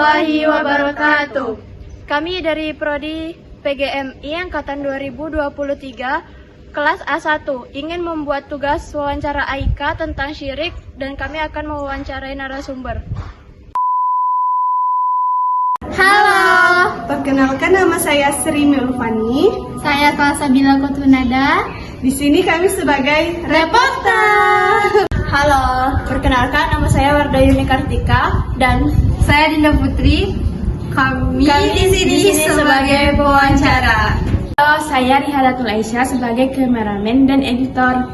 warahmatullahi wabarakatuh. Kami dari Prodi PGMI Angkatan 2023, kelas A1, ingin membuat tugas wawancara AIKA tentang syirik dan kami akan mewawancarai narasumber. Halo, Perkenalkan, nama saya Sri Melufani. saya Salsabila Kotunada. Di sini kami sebagai reporter. Halo, perkenalkan nama saya Wardayuni Kartika dan Saya Dinda Putri. Kami di sini sebagai pewawancara. Halo, saya Rihadatul Aisyah sebagai kameramen dan editor.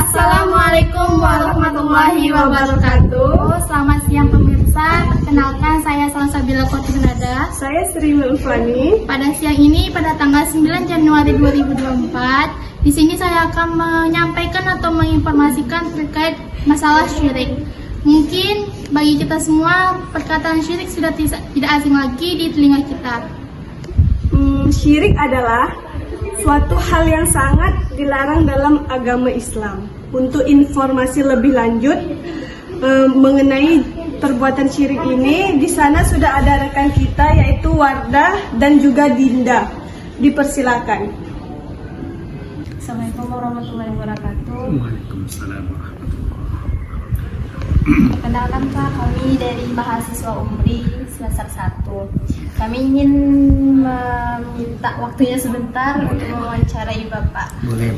Assalamualaikum warahmatullahi wabarakatuh. Selamat siang pemirsa. Perkenalkan, saya Salsabila Kotunada. Saya Sri Melufani. Pada siang ini, pada tanggal 9 Januari 2024, di sini saya akan menyampaikan atau menginformasikan terkait masalah syirik. Mungkin bagi kita semua, perkataan syirik sudah tidak asing lagi di telinga kita. Syirik adalah suatu hal yang sangat dilarang dalam agama Islam. Untuk informasi lebih lanjut mengenai perbuatan syirik ini, di sana sudah ada rekan kita yaitu Wardah dan juga Dinda. Dipersilakan. Assalamualaikum warahmatullahi wabarakatuh. Waalaikumsalam warahmatullahi wabarakatuh. Perkenalkan Pak, kami dari mahasiswa UMRI semester 1. Kami ingin meminta waktunya sebentar untuk mewawancarai Bapak. Boleh.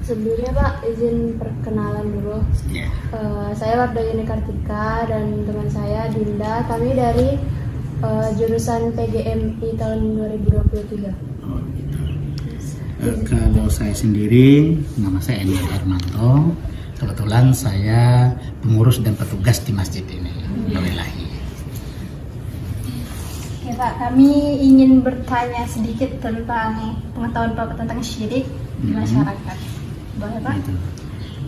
Sebelumnya Pak, izin perkenalan dulu. Ya. Saya Wardayuni Kartika dan teman saya Dinda. Kami dari jurusan PGMI tahun 2023. Oh, gitu. Kalau saya sendiri, nama saya Endel Hermanto. Kebetulan saya pengurus dan petugas di masjid ini. Alhamdulillah. Oke Pak, kami ingin bertanya sedikit tentang pengetahuan Bapak tentang syirik di masyarakat. Boleh Pak? Gitu.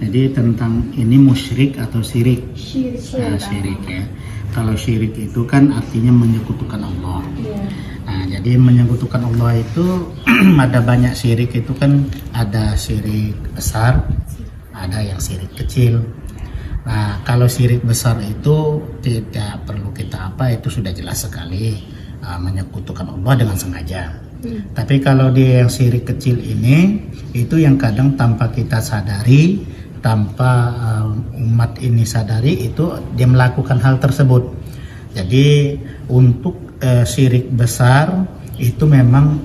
Jadi tentang ini musyrik atau syirik. Syirik. Ya. Kalau syirik itu kan artinya menyekutukan Allah. Iya. Nah, jadi menyekutukan Allah itu ada banyak syirik, itu kan ada syirik besar, ada yang syirik kecil. Nah, kalau syirik besar itu tidak perlu kita itu sudah jelas sekali, menyekutukan Allah dengan sengaja. Tapi kalau dia yang syirik kecil ini, itu yang kadang tanpa kita sadari, tanpa umat ini sadari, itu dia melakukan hal tersebut. Jadi untuk syirik besar itu memang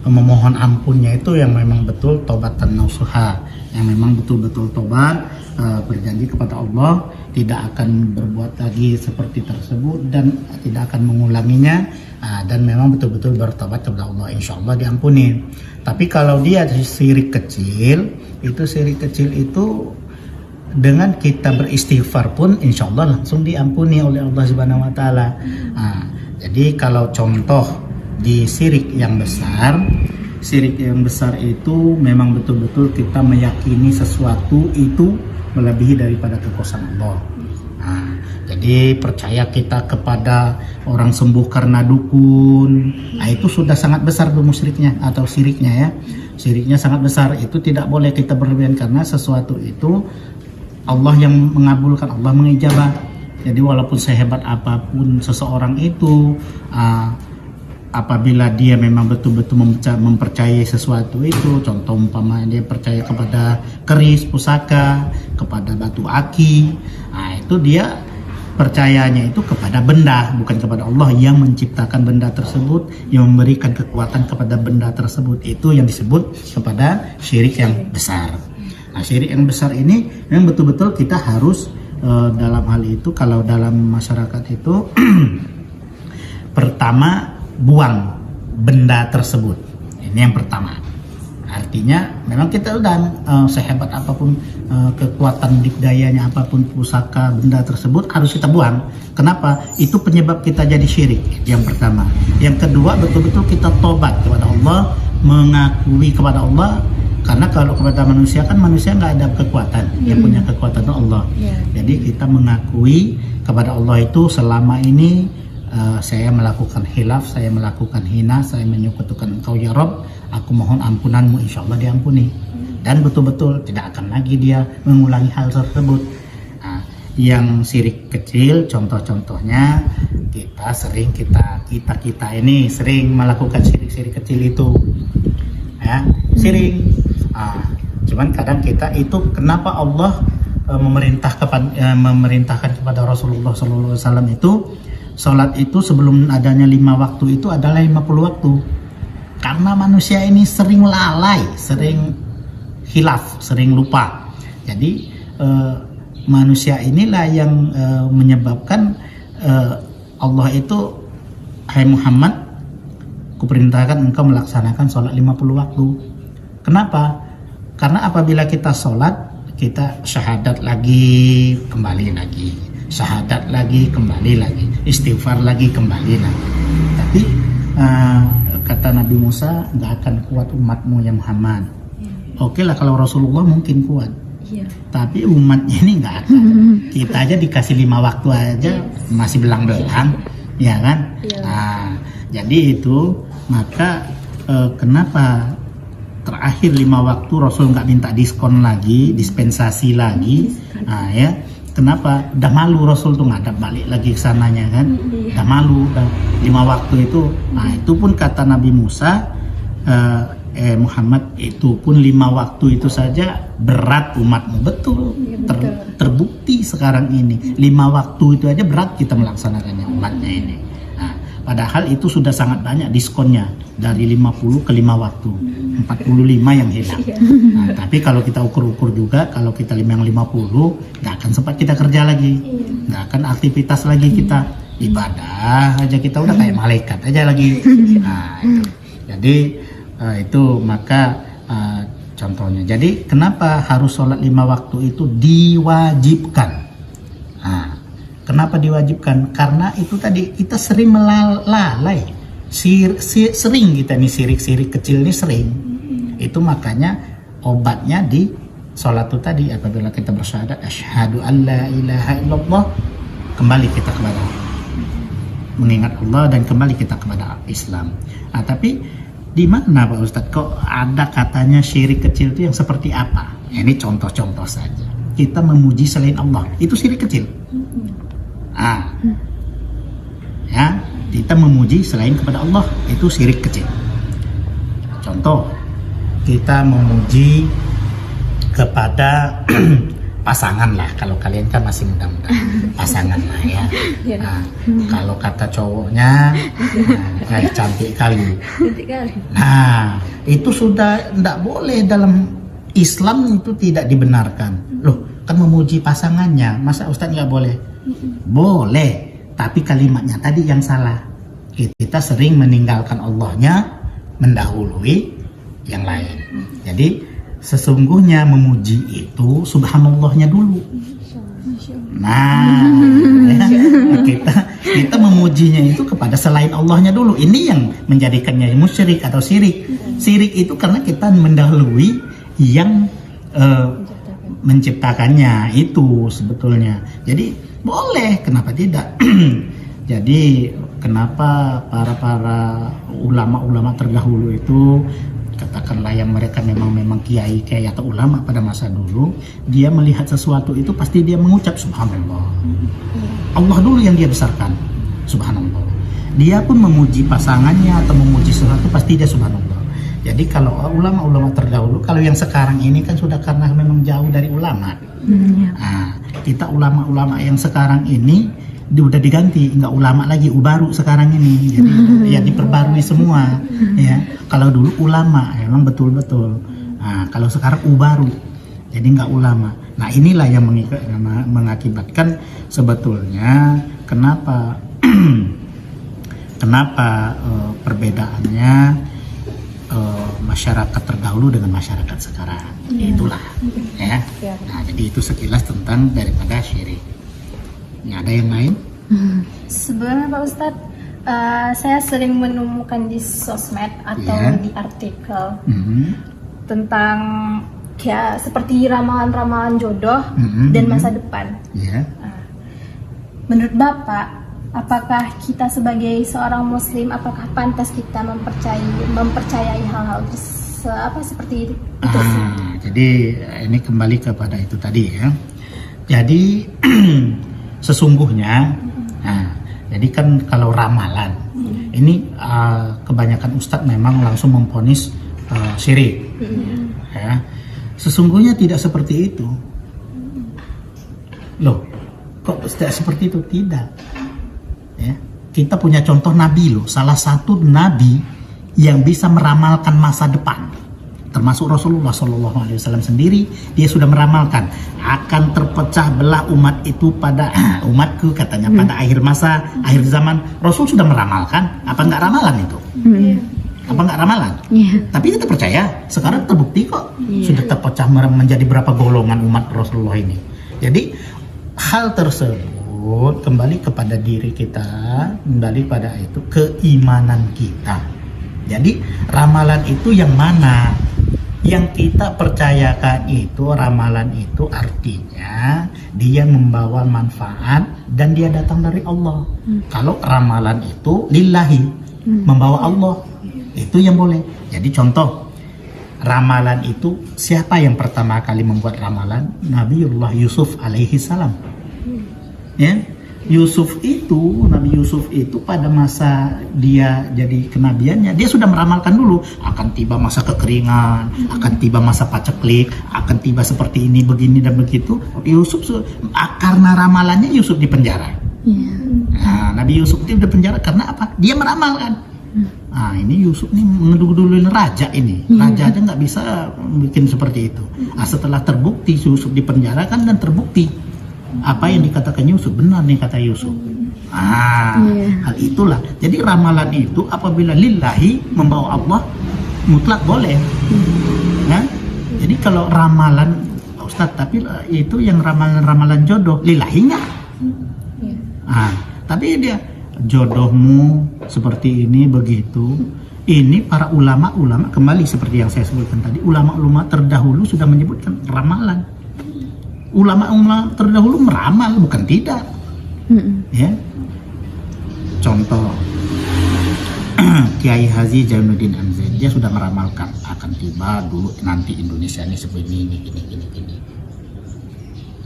memohon ampunnya itu yang memang betul taubatan nasuha, yang memang betul-betul tobat, berjanji kepada Allah tidak akan berbuat lagi seperti tersebut dan tidak akan mengulanginya, dan memang betul-betul bertobat kepada Allah, insya Allah diampuni. Tapi kalau dia syirik kecil itu dengan kita beristighfar pun insya Allah langsung diampuni oleh Allah Subhanahu Wa Taala. Jadi kalau contoh di syirik yang besar itu memang betul-betul kita meyakini sesuatu itu melebihi daripada kekuasaan Allah. Jadi percaya kita kepada orang sembuh karena dukun, itu sudah sangat besar musyriknya atau syiriknya ya. Syiriknya sangat besar, itu tidak boleh kita berlebihan karena sesuatu itu Allah yang mengabulkan, Allah mengijabah. Jadi walaupun sehebat apapun seseorang itu, apabila dia memang betul-betul mempercayai sesuatu itu, contoh umpamanya dia percaya kepada keris, pusaka, kepada batu aki, itu dia percayanya itu kepada benda, bukan kepada Allah yang menciptakan benda tersebut, yang memberikan kekuatan kepada benda tersebut. Itu yang disebut kepada syirik yang besar. Nah, syirik yang besar ini memang betul-betul kita harus dalam hal itu, kalau dalam masyarakat itu pertama buang benda tersebut. Ini yang pertama. Artinya memang kita udah sehebat apapun kekuatan dikdayanya, apapun pusaka benda tersebut harus kita buang. Kenapa? Itu penyebab kita jadi syirik. Yang pertama. Yang kedua, betul-betul kita tobat kepada Allah, mengakui kepada Allah. Karena kalau kepada manusia kan manusia nggak ada kekuatan, yang punya kekuatan itu Allah. Jadi kita mengakui kepada Allah itu selama ini saya melakukan khilaf, saya melakukan hina, saya menyekutukan Engkau ya Rabb, aku mohon ampunanmu, insya Allah diampuni. dan betul-betul tidak akan lagi dia mengulangi hal tersebut. Nah, yang syirik kecil contoh-contohnya kita ini sering melakukan syirik kecil itu, ya, sering. Cuman kadang kita itu kenapa Allah memerintahkan kepada Rasulullah SAW itu sholat itu sebelum adanya 5 waktu itu adalah 50 waktu, karena manusia ini sering lalai, sering hilaf, sering lupa. Jadi manusia inilah yang menyebabkan Allah itu, hai Muhammad, kuperintahkan engkau melaksanakan sholat 50 waktu. Kenapa? Karena apabila kita sholat, kita syahadat lagi, kembali lagi, syahadat lagi, kembali lagi, istighfar lagi, kembali lagi. Tapi kata Nabi Musa, nggak akan kuat umatmu ya Muhammad. Oke lah kalau Rasulullah mungkin kuat, tapi umatnya ini nggak akan. Kita aja dikasih 5 waktu aja masih belang-belang, ya kan? Jadi itu maka kenapa terakhir 5 waktu Rasul nggak minta diskon lagi, dispensasi lagi, ya. Kenapa? Udah malu Rasul tuh ngadap balik lagi ke sananya kan, udah malu, udah 5 waktu itu. Nah itu pun kata Nabi Musa, Muhammad, itu pun 5 waktu itu saja berat umatmu, betul. Terbukti sekarang ini 5 waktu itu aja berat kita melaksanakannya umatnya ini. Nah, padahal itu sudah sangat banyak diskonnya, dari 50 ke 5 waktu, 45 yang hilang. Nah, tapi kalau kita ukur-ukur juga, kalau kita yang 50 nggak akan sempat kita kerja lagi, nggak akan aktivitas lagi kita, ibadah aja kita udah kayak malaikat aja lagi. Nah itu. Jadi itu maka contohnya. Jadi kenapa harus sholat 5 waktu itu diwajibkan? Nah, kenapa diwajibkan? Karena itu tadi kita sering melalai, sering kita nih sirik kecil ini sering. Itu makanya obatnya di sholat itu tadi, apabila kita bersyahadat asyhadu an la ilaha illallah, kembali kita kepada mengingat Allah dan kembali kita kepada Islam. Nah, tapi di mana Pak Ustadz kok ada katanya syirik kecil itu yang seperti apa? Ini contoh-contoh saja. Kita memuji selain Allah, itu syirik kecil. Ya, kita memuji selain kepada Allah, itu syirik kecil. Contoh, kita memuji kepada pasangan lah, kalau kalian kan masih muda-muda, pasangan lah ya. Nah, kalau kata cowoknya, cantik kali. Nah, itu sudah tidak boleh, dalam Islam itu tidak dibenarkan. Loh, kan memuji pasangannya, masa Ustadz nggak boleh? Boleh, tapi kalimatnya tadi yang salah. Kita sering meninggalkan Allahnya, mendahului yang lain. Jadi sesungguhnya memuji itu subhanallahnya dulu. Nah, kita memujinya itu kepada selain Allahnya dulu. Ini yang menjadikannya musyrik atau syirik. Syirik itu karena kita mendahului yang menciptakannya itu sebetulnya. Jadi boleh, kenapa tidak? Jadi kenapa para ulama-ulama terdahulu itu, katakanlah yang mereka memang kiai atau ulama pada masa dulu, dia melihat sesuatu itu pasti dia mengucap subhanallah. Allah dulu yang dia besarkan, subhanallah. Dia pun memuji pasangannya atau memuji sesuatu pasti dia subhanallah. Jadi kalau ulama-ulama terdahulu, kalau yang sekarang ini kan sudah karena memang jauh dari ulama. Nah, kita ulama-ulama yang sekarang ini udah diganti, nggak ulama lagi, baru sekarang ini. Jadi ya diperbarui semua. Ya, kalau dulu ulama, memang betul-betul. Nah, kalau sekarang baru, jadi nggak ulama. Nah, inilah yang mengakibatkan sebetulnya kenapa perbedaannya masyarakat terdahulu dengan masyarakat sekarang. Itulah, ya. Nah, jadi itu sekilas tentang daripada syirik. Ini ada yang lain? Sebenarnya Pak Ustadz, saya sering menemukan di sosmed atau di artikel tentang ya seperti ramalan-ramalan jodoh dan masa depan. Menurut Bapak, apakah kita sebagai seorang Muslim, apakah pantas kita mempercayai hal-hal seperti itu. Jadi ini kembali kepada itu tadi ya. Jadi sesungguhnya, jadi kan kalau ramalan ini kebanyakan ustadz memang langsung memvonis syirik. Ya. Sesungguhnya tidak seperti itu. Loh, kok tidak seperti itu? Tidak. Ya. Kita punya contoh nabi loh, salah satu nabi yang bisa meramalkan masa depan. Termasuk Rasulullah SAW sendiri, dia sudah meramalkan akan terpecah belah umat itu pada umatku katanya pada akhir masa, akhir zaman. Rasul sudah meramalkan, apa enggak ramalan itu? Apa enggak ramalan? Tapi kita percaya, sekarang terbukti kok sudah terpecah menjadi berapa golongan umat Rasulullah ini. Jadi hal tersebut kembali kepada diri kita, kembali pada itu keimanan kita. Jadi ramalan itu yang mana? Yang kita percayakan itu, ramalan itu artinya dia membawa manfaat dan dia datang dari Allah. Kalau ramalan itu lillahi, membawa Allah, itu yang boleh. Jadi contoh, ramalan itu siapa yang pertama kali membuat ramalan? Nabiullah Yusuf alaihi salam. Ya, Nabi Yusuf itu pada masa dia jadi kenabiannya, dia sudah meramalkan dulu akan tiba masa kekeringan, akan tiba masa paceklik, akan tiba seperti ini, begini dan begitu. Yusuf karena ramalannya Yusuf di penjara. Nah, Nabi Yusuf itu di penjara karena apa? Dia meramalkan. Nah, ini Yusuf nih ngedulu-duluin raja ini. Raja aja nggak bisa bikin seperti itu. Nah, setelah terbukti Yusuf di penjara kan, dan terbukti apa yang dikatakan Yusuf benar nih kata Yusuf. Hal itulah. Jadi ramalan itu apabila lillahi, membawa Allah, mutlak boleh. Nah, jadi kalau ramalan Ustadz, tapi itu yang ramalan jodoh lillahi enggak? Tapi dia jodohmu seperti ini begitu. Ini para ulama kembali seperti yang saya sebutkan tadi, ulama terdahulu sudah menyebutkan ramalan. Ulama terdahulu meramal, bukan tidak. Ya. Contoh Kiai Haji Jainuddin MZ, dia sudah meramalkan akan tiba dulu nanti Indonesia ini seperti ini.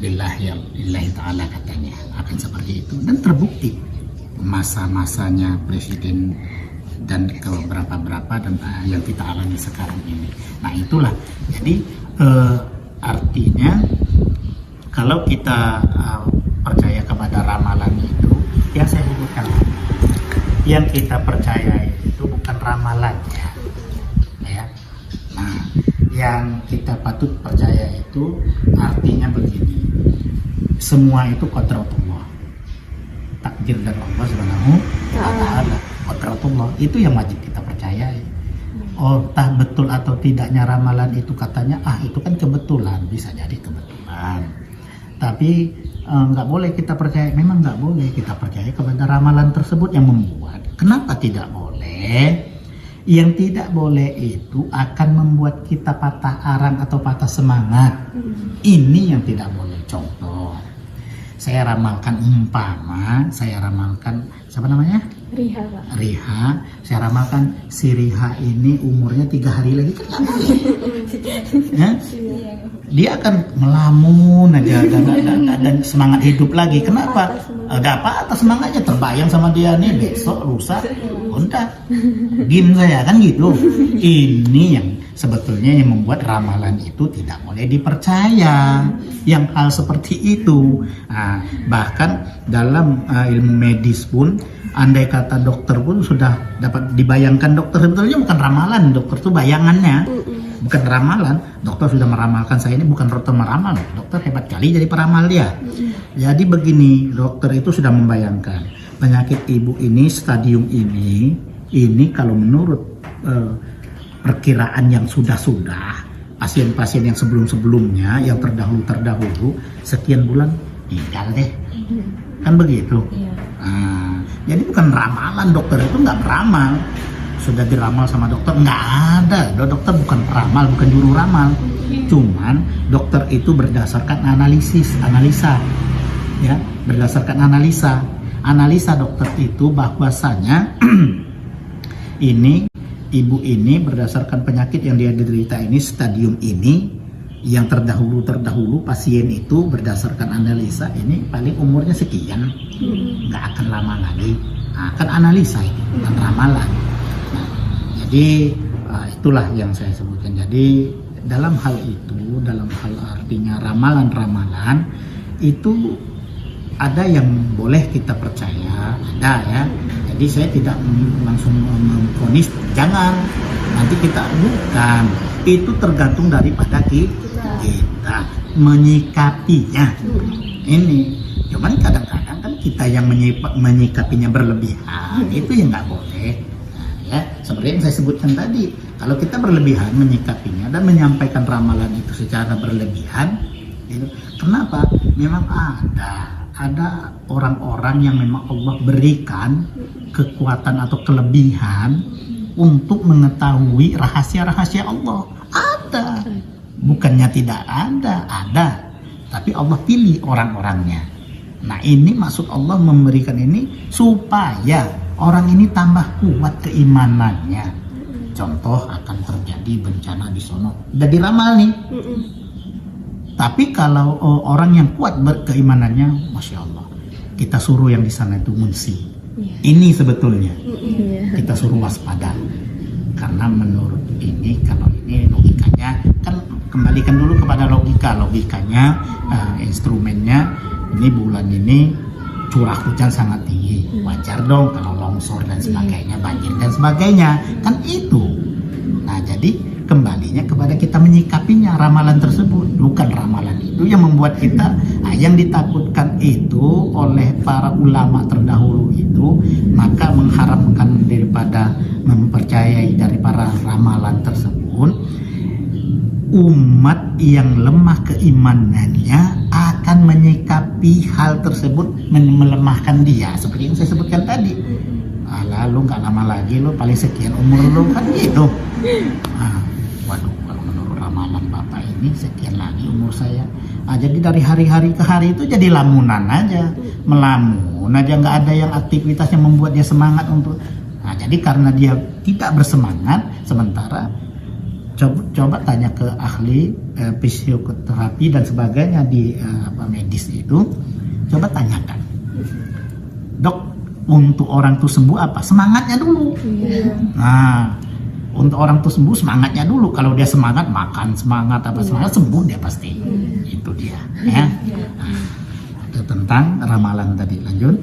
Lillahi ta'ala katanya akan seperti itu, dan terbukti masa-masanya presiden dan ke berapa dan yang kita alami sekarang ini. Nah itulah, jadi artinya kalau kita percaya kepada ramalan itu, yang saya sebutkan, yang kita percaya itu bukan ramalannya, ya. Nah, yang kita patut percaya itu artinya begini: semua itu qadratullah, takdir dari Allah Subhanahu wa Ta'ala. Qadratullah itu yang wajib kita percayai. Entah betul atau tidaknya ramalan itu, katanya itu kan kebetulan, bisa jadi kebetulan. Tapi nggak boleh kita percaya, memang nggak boleh kita percaya kepada ramalan tersebut yang membuat. Kenapa tidak boleh? Yang tidak boleh itu akan membuat kita patah arang atau patah semangat. Ini yang tidak boleh. Contoh, saya ramalkan siapa namanya? Riha. Saya ramalkan si Riha ini umurnya 3 hari lagi, kan nggak boleh. Ya? Dia akan melamun aja dan semangat hidup lagi. Kenapa? Ada apa atas semangatnya, terbayang sama dia nih besok lusa udah game saya kan gitu. Ini yang sebetulnya yang membuat ramalan itu tidak boleh dipercaya, yang hal seperti itu. Bahkan dalam ilmu medis pun, andai kata dokter pun sudah dapat dibayangkan, dokter sebetulnya bukan ramalan, dokter itu bayangannya, bukan ramalan. Dokter sudah meramalkan saya ini, bukan dokter meramal, dokter hebat kali jadi peramal dia. Jadi begini, dokter itu sudah membayangkan penyakit ibu ini stadium ini kalau menurut perkiraan yang sudah pasien-pasien yang sebelumnya yang terdahulu sekian bulan meninggal deh, kan begitu. Jadi bukan ramalan, dokter itu nggak beramal, sudah diramal sama dokter, nggak ada. Dokter bukan peramal, bukan juru ramal, cuman dokter itu berdasarkan analisa, ya, berdasarkan analisa dokter itu bahwasanya ini ibu ini berdasarkan penyakit yang dia derita ini, stadium ini, yang terdahulu pasien itu berdasarkan analisa ini paling umurnya sekian, nggak akan lama lagi. Nah, kan analisa itu, bukan ramalan. Nah, jadi itulah yang saya sebutkan. Jadi dalam hal itu, dalam hal artinya ramalan-ramalan itu ada yang boleh kita percaya, ada ya. Jadi saya tidak langsung memvonis jangan, nanti kita bukan. Itu tergantung daripada kita menyikapinya. Ini cuman kadang-kadang kan kita yang menyikapinya berlebihan, itu yang nggak boleh. Nah, ya seperti yang saya sebutkan tadi, kalau kita berlebihan menyikapinya dan menyampaikan ramalan itu secara berlebihan, gitu. Kenapa? Memang ada orang-orang yang memang Allah berikan kekuatan atau kelebihan untuk mengetahui rahasia-rahasia Allah. Ada, bukannya tidak ada. Tapi Allah pilih orang-orangnya. Nah, ini maksud Allah memberikan ini supaya orang ini tambah kuat keimanannya. Contoh, akan terjadi bencana di sono, udah diramal nih. Tapi kalau orang yang kuat keimanannya, Masya Allah, kita suruh yang di sana itu munsi. Ini sebetulnya kita suruh waspada. Karena menurut ini, kalau ini logikanya, kan kembalikan dulu kepada logikanya, instrumennya, ini bulan ini curah hujan sangat tinggi. Wajar dong kalau longsor dan sebagainya, banjir dan sebagainya. Kan itu. Nah, jadi kembalinya kepada kita menyikapinya ramalan tersebut, bukan ramalan itu yang membuat kita yang ditakutkan itu oleh para ulama terdahulu itu, maka mengharamkan daripada mempercayai dari para ramalan tersebut. Umat yang lemah keimanannya akan menyikapi hal tersebut melemahkan dia, seperti yang saya sebutkan tadi. Lalu nggak lama lagi lo paling sekian umur lo, kan gitu. Waduh, kalau menurut ramalan Bapak ini sekian lagi umur saya. Jadi dari hari-hari ke hari itu jadi lamunan aja, melamun aja, nggak ada yang aktivitas yang membuat dia semangat untuk. Nah, jadi karena dia tidak bersemangat, sementara coba tanya ke ahli fisioterapi dan sebagainya di medis itu, coba tanyakan, dok, untuk orang tuh sembuh apa? Semangatnya dulu. Nah, untuk orang tuh sembuh semangatnya dulu. Kalau dia semangat makan, semangat semangat, sembuh dia pasti. Itu dia. Ya. Itu tentang ramalan tadi. Lanjut.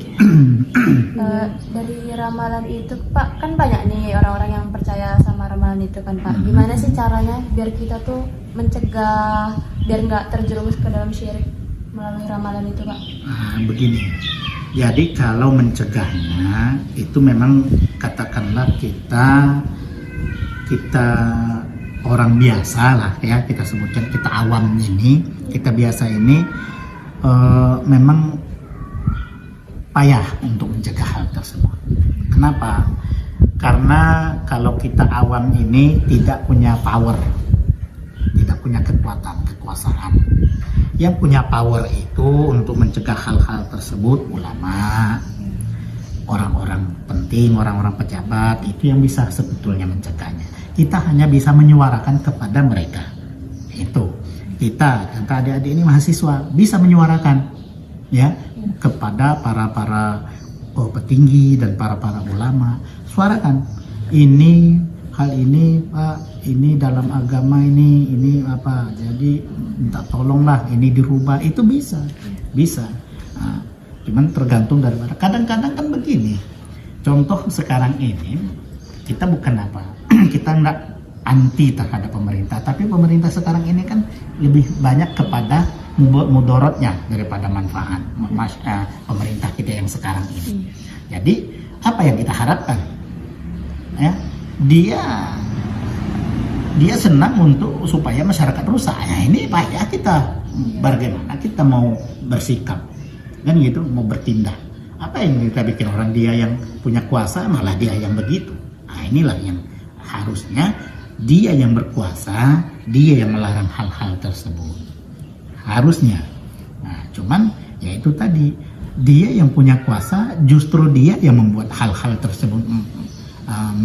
Dari ramalan itu, Pak, kan banyak nih orang-orang yang percaya sama ramalan itu kan, Pak. Gimana sih caranya biar kita tuh mencegah, biar nggak terjerumus ke dalam syirik melalui ramalan itu, Pak? Begini. Jadi kalau mencegahnya itu memang katakanlah kita orang biasa lah ya, kita sebutkan kita awam ini, kita biasa ini memang payah untuk mencegah hal tersebut. Kenapa? Karena kalau kita awam ini tidak punya power, tidak punya kekuasaan. Yang punya power itu untuk mencegah hal-hal tersebut ulama, orang-orang penting, orang-orang pejabat, itu yang bisa sebetulnya mencegahnya. Kita hanya bisa menyuarakan kepada mereka. Itu kita, adik-adik ini mahasiswa, bisa menyuarakan ya kepada para petinggi dan para ulama. Suarakan ini, hal ini Pak, ini dalam agama ini apa, jadi minta tolonglah ini dirubah. Itu bisa. Nah, cuman tergantung daripada, kadang-kadang kan begini, contoh sekarang ini kita bukan apa kita nggak anti terhadap pemerintah, tapi pemerintah sekarang ini kan lebih banyak kepada mudorotnya daripada manfaat pemerintah kita yang sekarang ini. Jadi apa yang kita harapkan ya, dia senang untuk supaya masyarakat rusak. Nah, ini Pak ya, kita bagaimana kita mau bersikap kan gitu, mau bertindak. Apa yang kita bikin orang dia yang punya kuasa malah dia yang begitu. Nah, inilah yang harusnya dia yang berkuasa, dia yang melarang hal-hal tersebut. Harusnya. Nah, cuman ya itu tadi, dia yang punya kuasa justru dia yang membuat hal-hal tersebut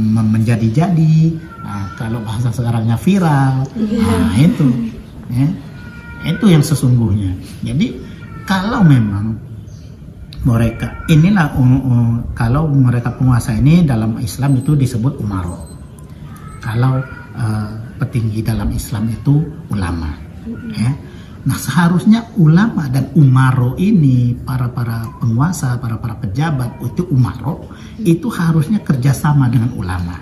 menjadi-jadi, Nah, kalau bahasa sekarangnya viral, nah itu, ya, itu yang sesungguhnya. Jadi kalau memang mereka inilah kalau mereka penguasa ini dalam Islam itu disebut umaro. Kalau petinggi dalam Islam itu ulama. Ya. Nah seharusnya ulama dan umaro ini para penguasa, para pejabat itu umaro itu harusnya kerjasama dengan ulama.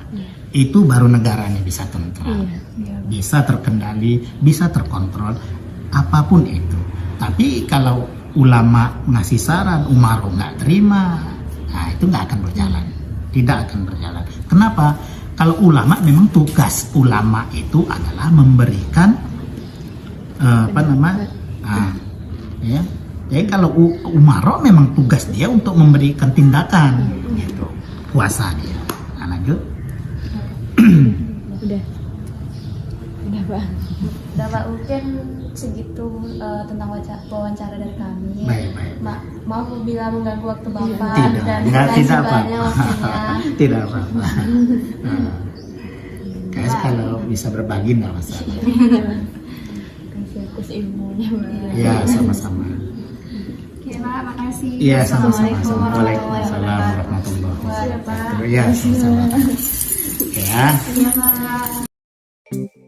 Itu baru negaranya bisa tentram, bisa terkendali, bisa terkontrol, apapun itu. Tapi kalau ulama ngasih saran, umaro nggak terima, nah itu nggak akan berjalan, tidak akan berjalan. Kenapa? Kalau ulama memang tugas ulama itu adalah memberikan ya. Jadi kalau umaro memang tugas dia untuk memberikan tindakan, gitu, kuasa dia. Nah, lanjut. Udah Pak. Udah Pak, mungkin segitu tentang wawancara dari kami. Baik. Maaf bila mengganggu waktu Bapak dan Tidak apa-apa. waktunya. Tidak apa-apa. Kayak kalau bisa berbagi nggak masalah. Atas ilmunya Pak. Iya, sama-sama. Oke Pak, makasih. Iya, sama-sama. Waalaikumsalam warahmatullahi wabarakatuh. Iya, sama-sama. Oke ya. Iya Pak.